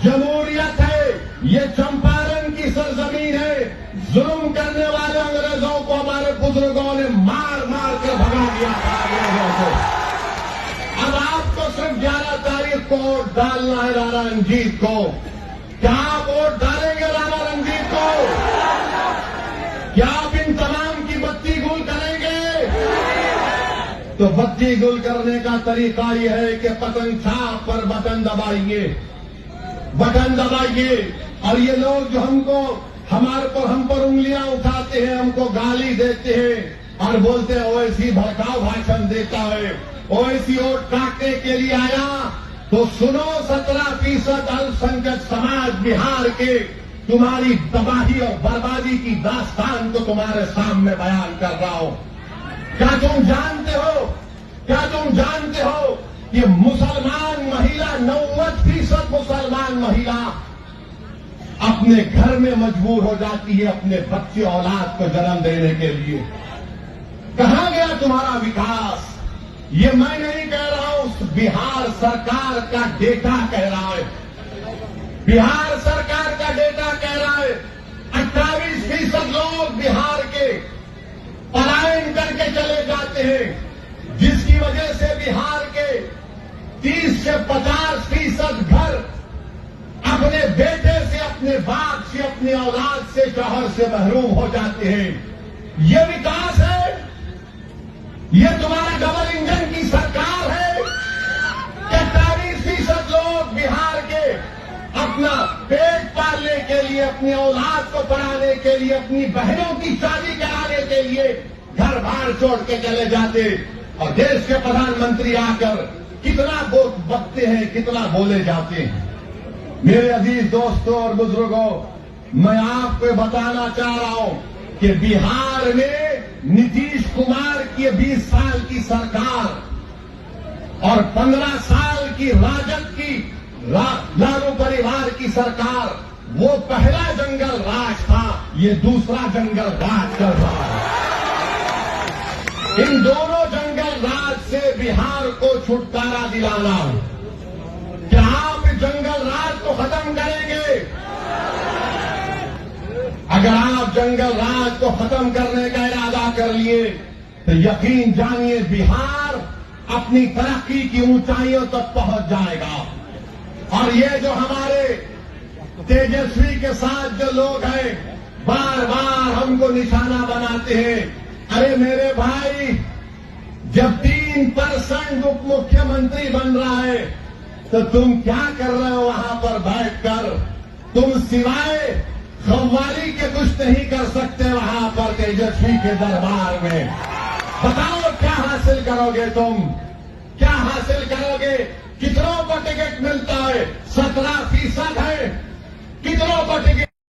जमहूरियत है, ये चंपारण की सरजमीन है। जुल्म करने वाले अंग्रेजों को हमारे बुजुर्गों ने मार मार कर भगा दिया था अंग्रेजों को। अब आपको सिर्फ 11 तारीख को वोट डालना है राणा रंजीत को। क्या आप वोट डालेंगे राणा रंजीत को? क्या आप इन तमाम की बत्ती गुल करेंगे? तो बत्ती गुल करने का तरीका यह है कि पतन छाप पर बटन दबाइए, बटन दबाइए। और ये लोग जो हम पर उंगलियां उठाते हैं, हमको गाली देते हैं और बोलते हैं ओवैसी भड़काऊ भाषण देता है, ओवैसी वोट काटने के लिए आया। तो सुनो, 17% अल्पसंख्यक समाज बिहार के तुम्हारी तबाही और बर्बादी की दास्तान को तुम्हारे सामने बयान कर रहा हूं। क्या तुम जानते हो कि मुसलमान महिला 90% मुसलमान महिला अपने घर में मजबूर हो जाती है अपने बच्चे औलाद को जन्म देने के लिए। कहां गया तुम्हारा विकास? ये मैं नहीं कह रहा हूं, बिहार सरकार का डेटा कह रहा है। बिहार सरकार का डेटा कह रहा है 28% लोग बिहार के पलायन करके चले जाते हैं, जिसकी वजह से बिहार के 30 से 50% घर अपने बेटे से, अपने बाप से, अपनी औलाद से, शौहर से महरूम हो जाते हैं। ये विकास है? ये तुम्हारा डबल इंजन की सरकार है? 28% लोग बिहार के अपना पेट पालने के लिए, अपनी औलाद को पढ़ाने के लिए, अपनी बहनों की शादी कराने के लिए घर बार छोड़ के चले जाते। और देश के प्रधानमंत्री आकर कितना बकते हैं, कितना बोले जाते हैं। मेरे अजीज दोस्तों और बुजुर्गों, मैं आपको बताना चाह रहा हूं कि बिहार में नीतीश कुमार की 20 साल की सरकार और 15 साल की राजद की लालू परिवार की सरकार, वो पहला जंगल राज था, ये दूसरा जंगल राज चल रहा है। इन दोनों जंगल राज से बिहार को छुटकारा दिलाना है। क्या आप जंगल राज को खत्म करेंगे? अगर आप जंगल राज को खत्म करने का इरादा कर लिए तो यकीन जानिए बिहार अपनी तरक्की की ऊंचाइयों तक पहुंच जाएगा। और ये जो हमारे तेजस्वी के साथ जो लोग हैं, बार बार हमको निशाना बनाते हैं। अरे मेरे भाई, जब 3% उप मुख्यमंत्री बन रहा है तो तुम क्या कर रहे हो वहां पर बैठकर? तुम सिवाय कव्वाली के कुछ नहीं कर सकते वहां पर तेजस्वी के दरबार में। बताओ क्या हासिल करोगे तुम? क्या हासिल करोगे? कितनों को टिकट मिलता है? 17% है। कितनों को टिकट